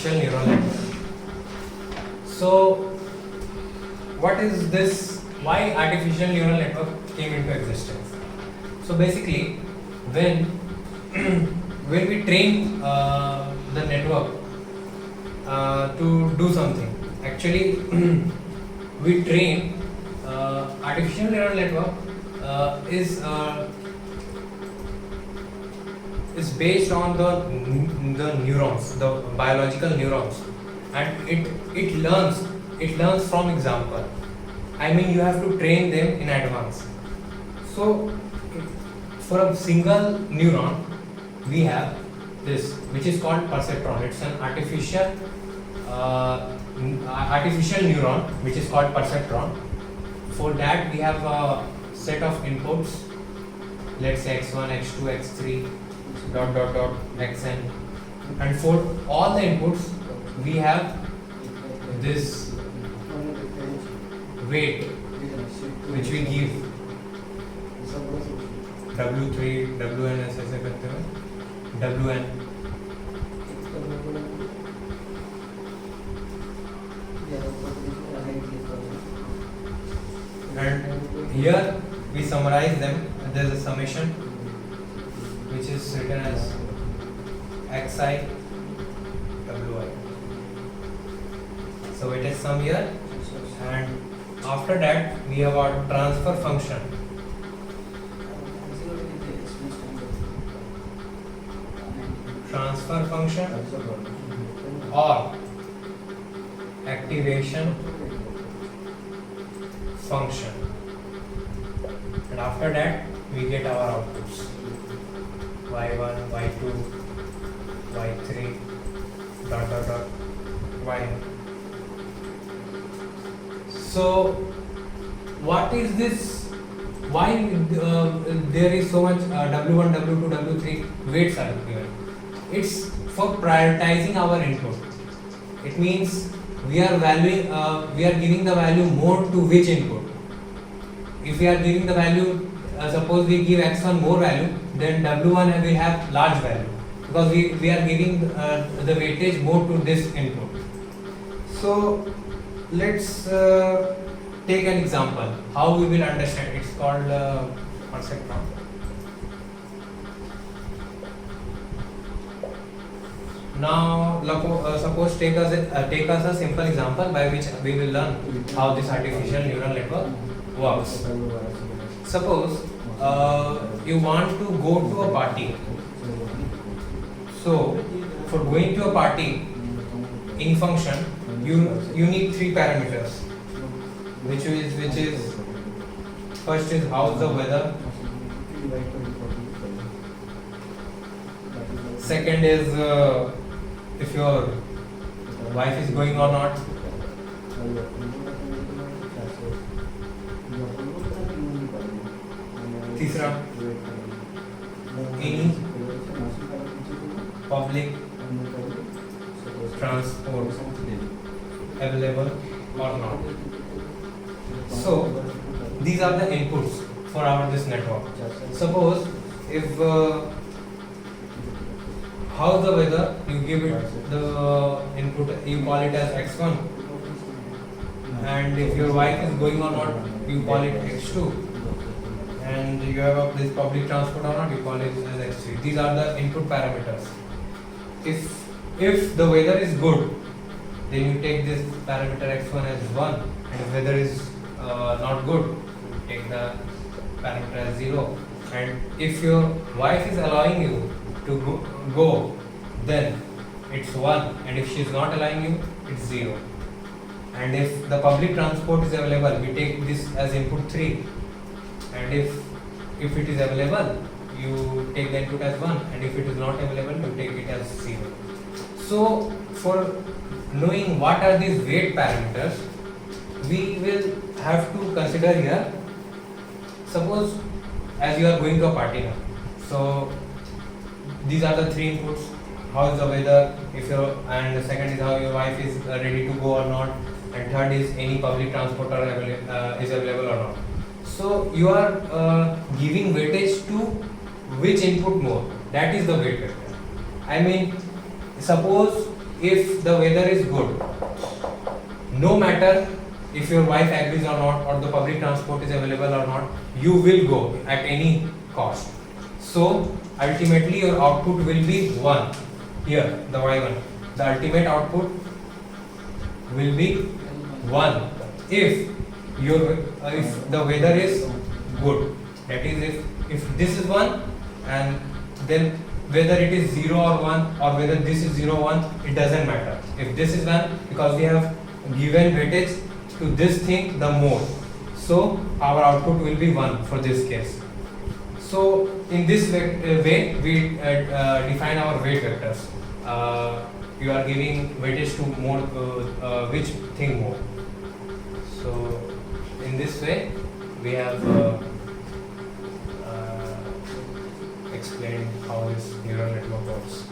artificial neural network. So what is this? Why artificial neural network came into existence? So basically, when when we train the network to do something, actually we train artificial neural network is based on the neurons, the biological neurons, and it learns from example. I mean, you have to train them in advance. So for a single neuron, we have this, which is called perceptron. It's an artificial neuron, which is called perceptron. For that, we have a set of inputs. Let's say x1, x2, x3, dot dot dot xn, and for all the inputs, we have this weight, which we give w3, wn ऐसे ऐसे करते हुए wn. And here we summarize them. There is a summation which is written as xi wi. So it is sum here, and after that we have our transfer function. Transfer function or activation function, and after that we get our outputs y1, y2, y3, dot dot dot yn. So what is this? Why there is so much w1, w2, w3 weights are given? It's for prioritizing our input. It means we are giving the value more to which input. If we are giving the value, suppose we give x1 more value, then w1 will have large value, because we are giving the weightage more to this input. So let's take an example how we will understand. It's called perceptron. Now suppose take us a simple example by which we will learn how this artificial neural network works. Suppose you want to go to a party. So for going to a party, in function you need three parameters, which is first is how's the weather, second is if your wife is going or not, तीसरा any public transport available or not. So these are the inputs for this network. Suppose if how's the weather, you give it the input, you call it as x1, and if your wife is going or not, you call it x2, and you have this public transport or not, you call it as x3. These are the input parameters. If the weather is good, then you take this parameter x1 as 1, and if weather is not good, you take the parameter as 0. And if your wife is allowing you to go, then it's 1, and if she is not allowing you, it's 0. And if the public transport is available, we take this as input 3, and if it is available, you take the input as 1, and if it is not available, you take it as 0. So for knowing what are these weight parameters, we will have to consider here. Suppose as you are going to a party now, so these are the three inputs: how is the weather, and the second is how your wife is ready to go or not, and third is any public transport is available or not. So you are giving weightage to which input more? That is the weight vector. I mean, suppose if the weather is good, no matter if your wife agrees or not, or the public transport is available or not, you will go at any cost. So ultimately your output will be 1. Here the y1, the ultimate output will be 1 if your if the weather is good. That is, if this is 1, and then whether it is 0 or 1, or whether this is 0 1, it doesn't matter. If this is 1, because we have given weightage to this thing the more, so our output will be 1 for this case. So in this way we define our weight vectors. You are giving weightage to more which thing more. So in this way we have explained how this neural network works.